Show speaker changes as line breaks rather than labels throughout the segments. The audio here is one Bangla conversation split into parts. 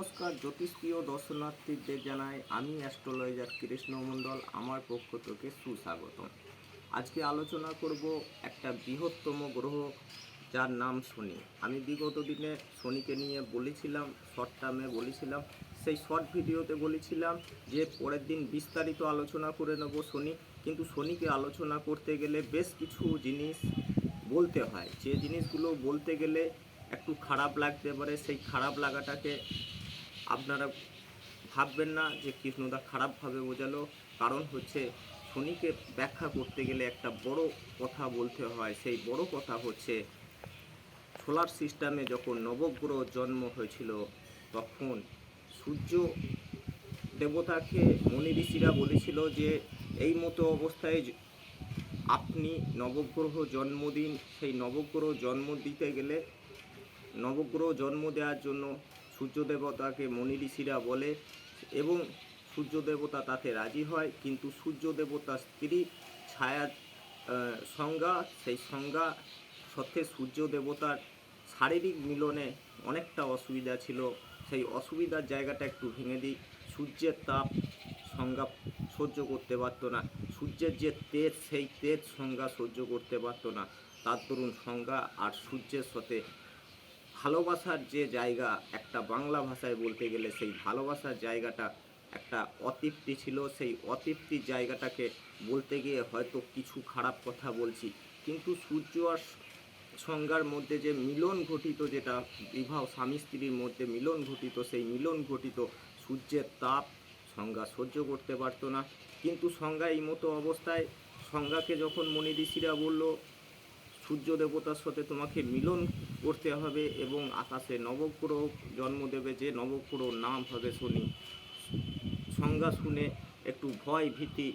নমস্কার জ্যোতিষপ্রিয় দর্শনার্থীদের জানাই আমি অ্যাস্ট্রোলজার কৃষ্ণ মণ্ডল, আমার পক্ষ থেকে সুস্বাগতম। আজকে আলোচনা করব একটা বৃহত্তম গ্রহ যার নাম শনি। আমি বিগত দিনে শনিকে নিয়ে বলেছিলাম, শর্ট টার্মে বলেছিলাম, সেই শর্ট ভিডিওতে বলেছিলাম যে পরের দিন বিস্তারিত আলোচনা করে নেব শনি। কিন্তু শনিকে আলোচনা করতে গেলে বেশ কিছু জিনিস বলতে হয়, যে জিনিসগুলো বলতে গেলে একটু খারাপ লাগতে পারে। সেই খারাপ লাগাটাকে আপনারা ভাববেন না যে কৃষ্ণদা খারাপভাবে বোঝালো, কারণ হচ্ছে শনিকে ব্যাখ্যা করতে গেলে একটা বড় কথা বলতে হয়। সেই বড় কথা হচ্ছে সোলার সিস্টেমে যখন নবগ্রহ জন্ম হয়েছিল তখন সূর্য দেবতাকে মনি ঋষিরা বলেছিল যে এই মতো অবস্থায় আপনি নবগ্রহ জন্মদিন, সেই নবগ্রহ জন্ম দিতে গেলে নবগ্রহ জন্ম দেওয়ার জন্য সূর্য দেবতাকে মনি ঋষিরা বলে এবং সূর্য দেবতা তাতে রাজি হয়। কিন্তু সূর্য দেবতার স্ত্রী ছায়ার সংজ্ঞা, সেই সংজ্ঞা সত্ত্বে সূর্য দেবতার শারীরিক মিলনে অনেকটা অসুবিধা ছিল। সেই অসুবিধার জায়গাটা একটু ভেঙে দিই। সূর্যের তাপ সংজ্ঞা সহ্য করতে পারত না, সূর্যের যে তেজ, সেই তেজ সংজ্ঞা সহ্য করতে পারত না। তার দরুন সংজ্ঞা আর সূর্যের সাথে ভালোবাসার যে জায়গা, একটা বাংলা ভাষায় বলতে গেলে সেই ভালোবাসার জায়গাটা একটা অতৃপ্তি ছিল। সেই অতৃপ্তির জায়গাটাকে বলতে গিয়ে হয়তো কিছু খারাপ কথা বলছি, কিন্তু সূর্য আর সংজ্ঞার মধ্যে যে মিলন ঘটিত, যেটা বিবাহ স্বামী স্ত্রীর মধ্যে মিলন ঘটিত, সেই মিলন ঘটিত সূর্যের তাপ সংজ্ঞা সহ্য করতে পারত না। কিন্তু সংজ্ঞা এই মতো অবস্থায় সংজ্ঞাকে যখন মনি ঋষিরা বলল সূর্য দেবতার সাথে তোমাকে মিলন করতে হবে এবং আকাশে নবগ্রহ জন্ম দেবে, যে নবগ্রহ নাম হবে শনি, সংজ্ঞা শুনে একটু ভয় ভীতি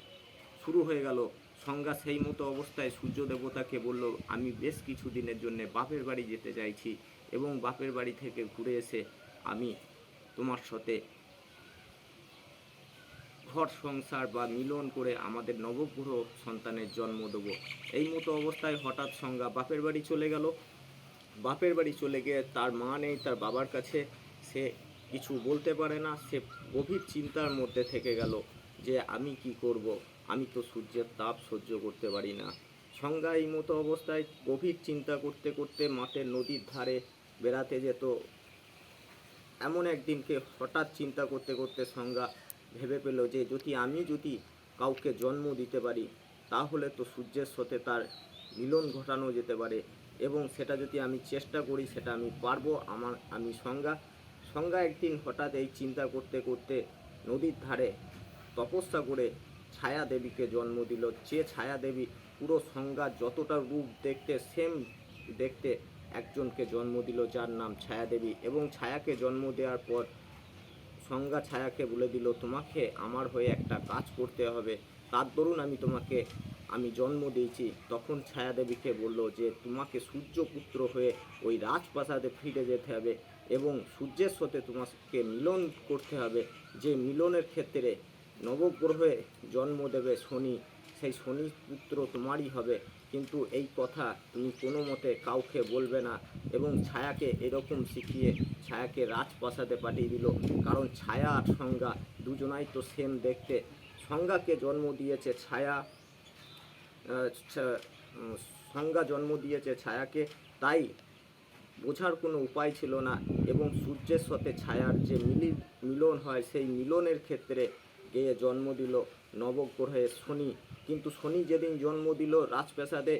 শুরু হয়ে গেল। সংজ্ঞা সেই মতো অবস্থায় সূর্য দেবতাকে বলল, আমি বেশ কিছু দিনের জন্য বাপের বাড়ি যেতে চাইছি এবং বাপের বাড়ি থেকে ঘুরে এসে আমি তোমার সাথে ঘর সংসার বা মিলন করে আমাদের নবগ্রহ সন্তানের জন্ম দেব। এই মতো অবস্থায় হঠাৎ সংজ্ঞা বাপের বাড়ি চলে গেল। বাপের বাড়ি চলে গিয়ে তার মা নেই, তার বাবার কাছে সে কিছু বলতে পারে না। সে গভীর চিন্তার মধ্যে থেকে গেল যে আমি কি করব, আমি তো সূর্যের তাপ সহ্য করতে পারি না। সংজ্ঞা এই মতো অবস্থায় গভীর চিন্তা করতে করতে মাঠের নদীর ধারে বেড়াতে যেত। এমন একদিনকে হঠাৎ চিন্তা করতে করতে সংজ্ঞা ভেবে পেল যে যদি কাউকে জন্ম দিতে পারি তাহলে তো সূর্যের সাথে তার মিলন ঘটানো যেতে পারে এবং সেটা যদি আমি চেষ্টা করি সেটা আমি পারবো। আমি সংজ্ঞা একদিন হঠাৎ এই চিন্তা করতে করতে নদীর ধারে তপস্যা করে ছায়া দেবীকে জন্ম দিল। যে ছায়া দেবী পুরো সংজ্ঞা যতটা রূপ দেখতে সেম দেখতে একজনকে জন্ম দিল, যার নাম ছায়া দেবী। এবং ছায়াকে জন্ম দেওয়ার পর সংজ্ঞা ছায়াকে বলে দিল, তোমাকে আমার হয়ে একটা কাজ করতে হবে, তার দরুন আমি জন্ম দিয়েছি। তখন ছায়া দেবীকে বলল যে তোমাকে সূর্যপুত্র হয়ে ওই রাজপ্রাসাদে ফিরে যেতে হবে এবং সূর্যের সাথে তোমাকে মিলন করতে হবে, যে মিলনের ক্ষেত্রে নবগ্রহে জন্ম দেবে শনি, সেই শনি পুত্র তোমারই হবে। কিন্তু এই কথা তুমি কোনো মতে কাউকে বলবে না। এবং ছায়াকে এরকম শিখিয়ে ছায়াকে রাজপ্রাসাদে পাঠিয়ে দিল, কারণ ছায়া আর সংজ্ঞা দুজনাই তো সেম দেখতে। সংজ্ঞাকে জন্ম দিয়েছে ছায়া, সংজ্ঞা জন্ম দিয়েছে ছায়াকে, তাই বোঝার কোনো উপায় ছিল না। এবং সূর্যের সাথে ছায়ার যে মিলন হয়, সেই মিলনের ক্ষেত্রে গিয়ে জন্ম দিল নবগ্রহে শনি। কিন্তু শনি যেদিন জন্ম দিল রাজপ্রাসাদে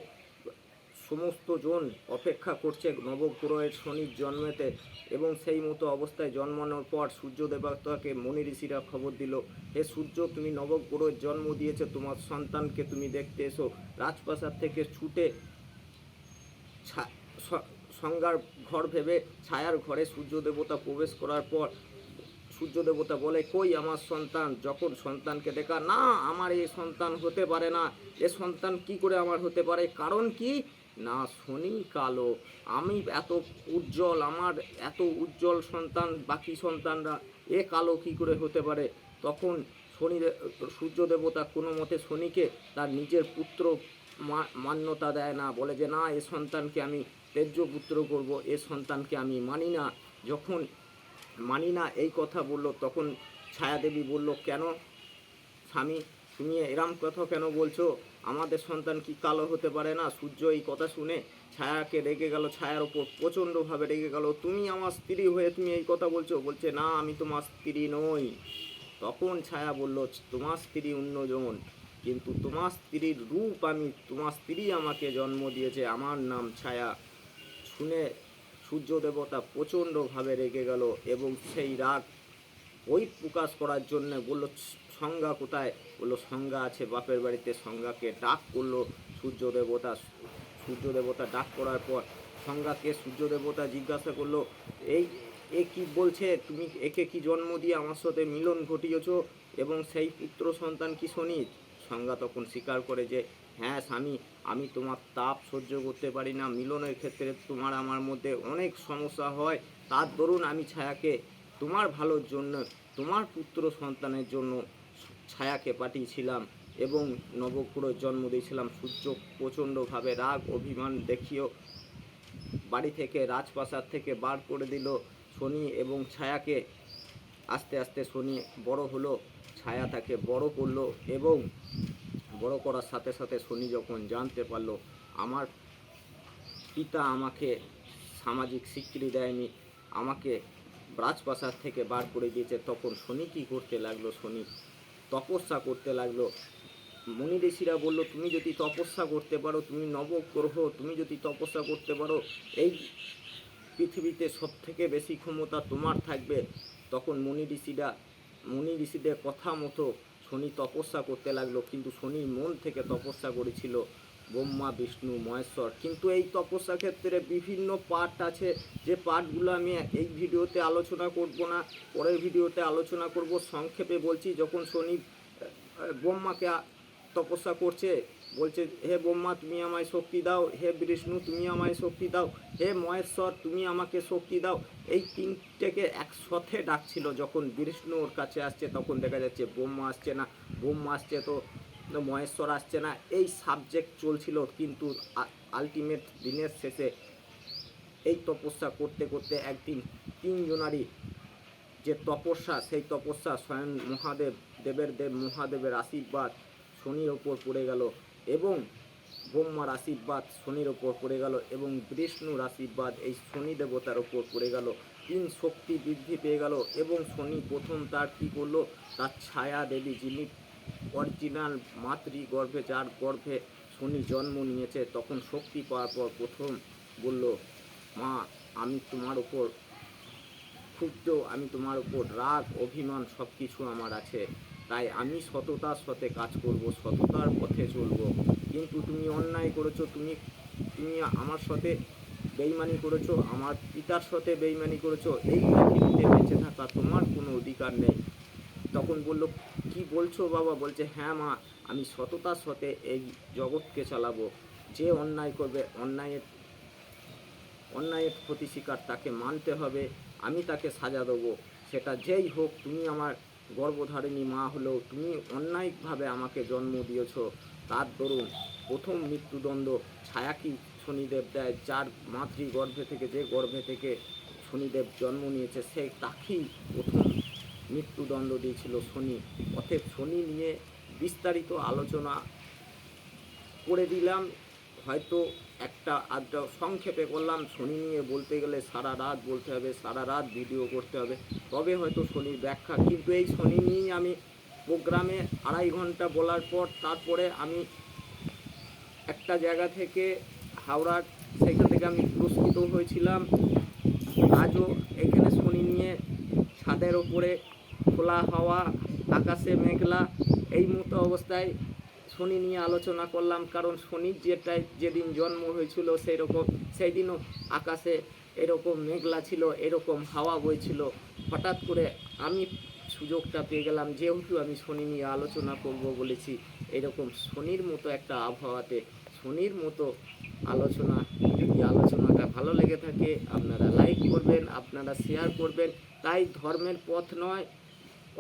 সমস্ত জন অপেক্ষা করছে নবগ্রহের শনির জন্মেতে। এবং সেই মতো অবস্থায় জন্মানোর পর সূর্য দেবতাকে মনি ঋষিরা খবর দিল, হে সূর্য, তুমি নবগ্রহের জন্ম দিয়েছো, তোমার সন্তানকে তুমি দেখতে এসো। রাজপ্রাসাদ থেকে ছুটে সংজ্ঞার ঘর ভেবে ছায়ার ঘরে সূর্য দেবতা প্রবেশ করার পর সূর্য দেবতা বলে, কই আমার সন্তান? যখন সন্তানকে দেখা, না আমার এ সন্তান হতে পারে না, এ সন্তান কি করে আমার হতে পারে, কারণ কি না শনি কালো, আমি এত উজ্জ্বল, আমার এত উজ্জ্বল সন্তান, বাকি সন্তানরা এ কালো কি করে হতে পারে? তখন সূর্য দেবতা কোনো মতে শনিকে তার নিজের পুত্র মান্যতা দেয় না, বলে যে না, এ সন্তানকে আমি তেজ্য পুত্র করব, এ সন্তানকে আমি মানি না। যখন মানি না, এই কথা বলল। তখন ছায়াদেবী বলল, কেন স্বামী, তুমি এরম কথা কেন বলছো? আমাদের সন্তান কি কালো হতে পারে না? সূর্য এই কথা শুনে ছায়াকে রেগে গেল, ছায়ার ওপর প্রচণ্ডভাবে রেগে গেল। তুমি আমার স্ত্রী হয়ে তুমি এই কথা বলছো? বলছে, না, আমি তোমার স্ত্রী নই। তখন ছায়া বলল, তোমার স্ত্রী অন্যজন, কিন্তু তোমার স্ত্রীর রূপ আমি, তোমার স্ত্রী আমাকে জন্ম দিয়েছে, আমার নাম ছায়া। শুনে সূর্য দেবতা প্রচণ্ডভাবে রেগে গেল এবং সেই রাগ ওই প্রকাশ করার জন্য বলল, সংজ্ঞা কোথায়? বললো, সংজ্ঞা আছে বাপের বাড়িতে। সংজ্ঞাকে ডাক করলো সূর্য দেবতা। সূর্য দেবতা ডাক করার পর সংজ্ঞাকে সূর্য দেবতা জিজ্ঞাসা করলো, এই এ কি বলছে? তুমি একে কি জন্ম দিয়ে আমার সাথে মিলন ঘটিয়েছ এবং সেই পুত্র সন্তান কি শনি? সংজ্ঞা তখন স্বীকার করে যে, হ্যাঁ স্বামী, আমি তোমার তাপ সহ্য করতে পারি না, মিলনের ক্ষেত্রে তোমার আমার মধ্যে অনেক সমস্যা হয়, তার দরুন আমি ছায়াকে তোমার ভালোর জন্য, তোমার পুত্র সন্তানের জন্য ছায়াকে পাঠিয়েছিলাম এবং নবগ্রহের জন্ম দিয়েছিলাম। সূর্য প্রচণ্ডভাবে রাগ অভিমান দেখিয়েও বাড়ি থেকে, রাজপ্রাসাদ থেকে বার করে দিল শনি এবং ছায়াকে। আস্তে আস্তে শনি বড় হলো, ছায়া তাকে বড় করলো এবং বড় করার সাথে সাথে শনি যখন জানতে পারলো আমার পিতা আমাকে সামাজিক স্বীকৃতি দেয়নি, আমাকে রাজপ্রাসাদ থেকে বার করে দিয়েছে, তখন শনি কী করতে লাগলো? শনি তপস্যা করতে লাগলো। মুনি ঋষিরা বলল, তুমি যদি তপস্যা করতে পারো, তুমি নবগ্রহ, তুমি যদি তপস্যা করতে পারো, এই পৃথিবীতে সবথেকে বেশি ক্ষমতা তোমার থাকবে। তখন মুনি ঋষিদের কথা মতো শনি তপস্যা করতে লাগলো, কিন্তু শনি মন থেকে তপস্যা করেছিল ব্রহ্মা বিষ্ণু মহেশ্বর। কিন্তু এই তপস্যা ক্ষেত্রে বিভিন্ন পার্ট আছে, যে পার্টগুলো আমি এই ভিডিওতে আলোচনা করব না, পরের ভিডিওতে আলোচনা করব। সংক্ষেপে বলছি, যখন শনি ব্রহ্মাকে তপস্যা করছে, বলছে, হে ব্রহ্মা তুমি আমায় শক্তি দাও, হে বিষ্ণু তুমি আমায় শক্তি দাও, হে মহেশ্বর তুমি আমাকে শক্তি দাও। এই তিনটেকে একসাথে ডাকছিল। যখন বিষ্ণু ওর কাছে আসছে তখন দেখা যাচ্ছে ব্রহ্মা আসছে না, ব্রহ্মা আসছে তো মহেশ্বর আসছে না। এই সাবজেক্ট চলছিল, কিন্তু আলটিমেট দিনের শেষে এই তপস্যা করতে করতে একদিন তিনজনারই যে তপস্যা, সেই তপস্যা স্বয়ং মহাদেবের আশীর্বাদ শনির ওপর পড়ে গেল এবং ব্রহ্মার আশীর্বাদ শনির ওপর পড়ে গেল এবং বিষ্ণুর আশীর্বাদ এই শনি দেবতার ওপর পড়ে গেল। তিন শক্তি বৃদ্ধি পেয়ে গেল এবং শনি প্রথম তার কী করলো? তার ছায়া দেবী, যিনি অরিজিনাল মাতৃগর্ভে, যার গর্ভে শনি জন্ম নিয়েছে, তখন শক্তি পাওয়ার পর প্রথম বলল, মা, আমি তোমার ওপর ক্ষুব্ধ, আমি তোমার উপর রাগ অভিমান সব কিছু আমার আছে, তাই আমি সততার সাথে কাজ করব, সততার পথে চলব। কিন্তু তুমি অন্যায় করেছো, তুমি আমার সাথে বেইমানি করেছো, আমার পিতার সাথে বেইমানি করেছো, এই পৃথিবীতে বেঁচে থাকা তোমার কোনো অধিকার নেই। তখন বলল, কি বলছো বাবা? বলছে, হ্যাঁ মা, আমি সততার সাথে এই জগৎকে চালাবো। যে অন্যায় করবে, অন্যায়ের ক্ষতি শিকার, তাকে মানতে হবে, আমি তাকে সাজা দেবো, সেটা যেই হোক। তুমি আমার গর্ভধারিণী মা হলেও তুমি অন্যায়ভাবে আমাকে জন্ম দিয়েছ, তার দরুন প্রথম মৃত্যুদণ্ড ছায়াকি শনিদেব দেয়। যার মাতৃগর্ভে থেকে, যে গর্ভে থেকে শনিদেব জন্ম নিয়েছে, সে তাকেই প্রথম মৃত্যুদণ্ড দিয়েছিল শনি। অতএব শনি নিয়ে বিস্তারিত আলোচনা করে দিলাম, হয়তো একটা আধটা সংক্ষেপে করলাম। শনি নিয়ে বলতে গেলে সারা রাত বলতে হবে, সারা রাত ভিডিও করতে হবে, তবে হয়তো শনির ব্যাখ্যা। কিন্তু এই শনি নিয়েই আমি প্রোগ্রামে 2.5 ঘন্টা বলার পর তারপরে আমি একটা জায়গা থেকে, হাওড়ার, সেখান থেকে আমি পুরস্কৃত হয়েছিলাম। আজও এখানে শনি নিয়ে ছাদের ওপরে খোলা হাওয়া, আকাশে মেঘলা, এই মতো অবস্থায় শনি নিয়ে আলোচনা করলাম। কারণ শনির যেদিন জন্ম হয়েছিল সেই দিনও আকাশে এরকম মেঘলা ছিল, এরকম হাওয়া বইছিল। হঠাৎ করে আমি সুযোগটা পেয়ে গেলাম, যেহেতু আমি শনি নিয়ে আলোচনা করব বলেছি, এরকম শনির মতো একটা আবহাওয়াতে শনির মতো আলোচনা। যদি আলোচনাটা ভালো লেগে থাকে আপনারা লাইক করবেন, আপনারা শেয়ার করবেন। তাই ধর্মের পথ নয়,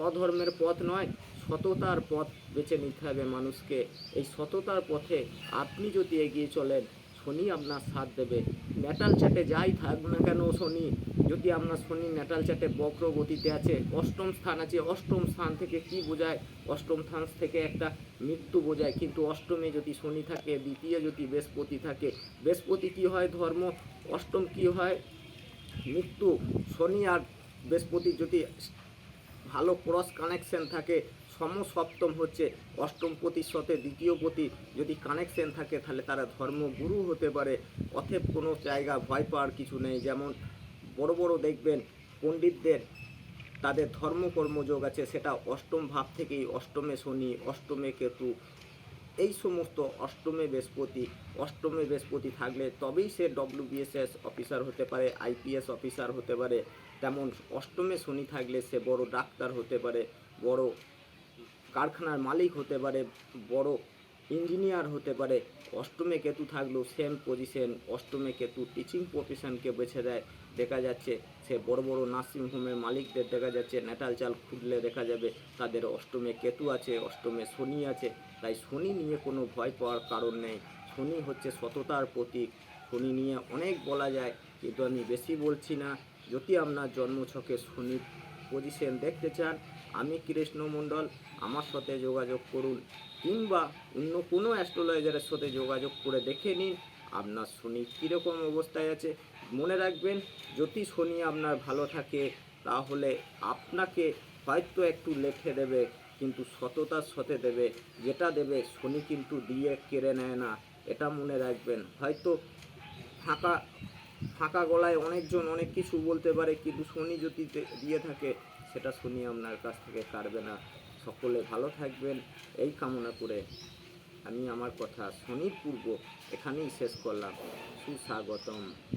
অধর্মের পথ নয়, সততার পথ বেছে নিতে হবে মানুষকে। এই সততার পথে আপনি যদি এগিয়ে চলেন, শনি আপনার সাথ দেবে। ন্যাটাল চ্যাটে যাই থাক না কেন শনি, যদি আপনার শনি ন্যাটাল চ্যাটে বক্র গতিতে আছে, অষ্টম স্থান আছে, অষ্টম স্থান থেকে কি বোঝায়? অষ্টম স্থান থেকে একটা মৃত্যু বোঝায়। কিন্তু অষ্টমে যদি শনি থাকে, দ্বিতীয় যদি বৃহস্পতি থাকে, বৃহস্পতি কি হয়? ধর্ম। অষ্টম কি হয়? মৃত্যু। শনি আর বৃহস্পতি যদি ভালো ক্রস কানেকশন থাকে, সমসপ্তম হচ্ছে অষ্টম পতির সাথে দ্বিতীয় পতি যদি কানেকশন থাকে, তাহলে তারা ধর্মগুরু হতে পারে। অতএব কোনো জায়গা ভয় পাওয়ার কিছু নেই। যেমন বড় বড় দেখবেন পণ্ডিতদের, তাদের ধর্মকর্মযোগ আছে, সেটা অষ্টম ভাব থেকেই। অষ্টমে শনি, অষ্টমে কেতু, এই সমস্ত অষ্টমে বৃহস্পতি থাকলে তবেই সে ডব্লিউবিএসএস অফিসার হতে পারে, আইপিএস অফিসার হতে পারে। তেমন অষ্টমে শনি থাকলে সে বড় ডাক্তার হতে পারে, বড় কারখানার মালিক হতে পারে, বড় ইঞ্জিনিয়ার হতে পারে। অষ্টমে কেতু থাকলেও সেম পজিশন। অষ্টমে কেতু টিচিং প্রফেশনকে বেছে দেয়। দেখা যাচ্ছে সে বড় বড় নার্সিংহোমের মালিকদের দেখা যাচ্ছে ন্যাটাল চাল খুঁজলে দেখা যাবে তাদের অষ্টমে কেতু আছে, অষ্টমে শনি আছে। তাই শনি নিয়ে কোনো ভয় পাওয়ার কারণ নেই। শনি হচ্ছে সততার প্রতীক। শনি নিয়ে অনেক বলা যায়, কিন্তু আমি বেশি বলছি না। যদি আপনার জন্মছকে শনি পজিশন দেখতে চান, আমি কৃষ্ণ মণ্ডল, আমার সাথে যোগাযোগ করুন, কিংবা অন্য কোনো অ্যাস্ট্রোলজারের সাথে যোগাযোগ করে দেখে নিন আপনার শনি কীরকম অবস্থায় আছে। মনে রাখবেন, যদি শনি আপনার ভালো থাকে তাহলে আপনাকে হয়তো একটু লেখে দেবে, কিন্তু সততার সাথে দেবে। যেটা দেবে শনি কিন্তু দিয়ে কেড়ে নেয় না, এটা মনে রাখবেন। হয়তো ফাঁকা ফাঁকা গলায় অনেকজন অনেক কিছু বলতে পারে, কিন্তু শনি যদি দিয়ে থাকে, সেটা শনি আপনার কাছ থেকে কাড়বে না। সকলে ভালো থাকবেন এই কামনা করে আমি আমার কথা শনির পূর্ব এখানেই শেষ করলাম। সুস্বাগতম।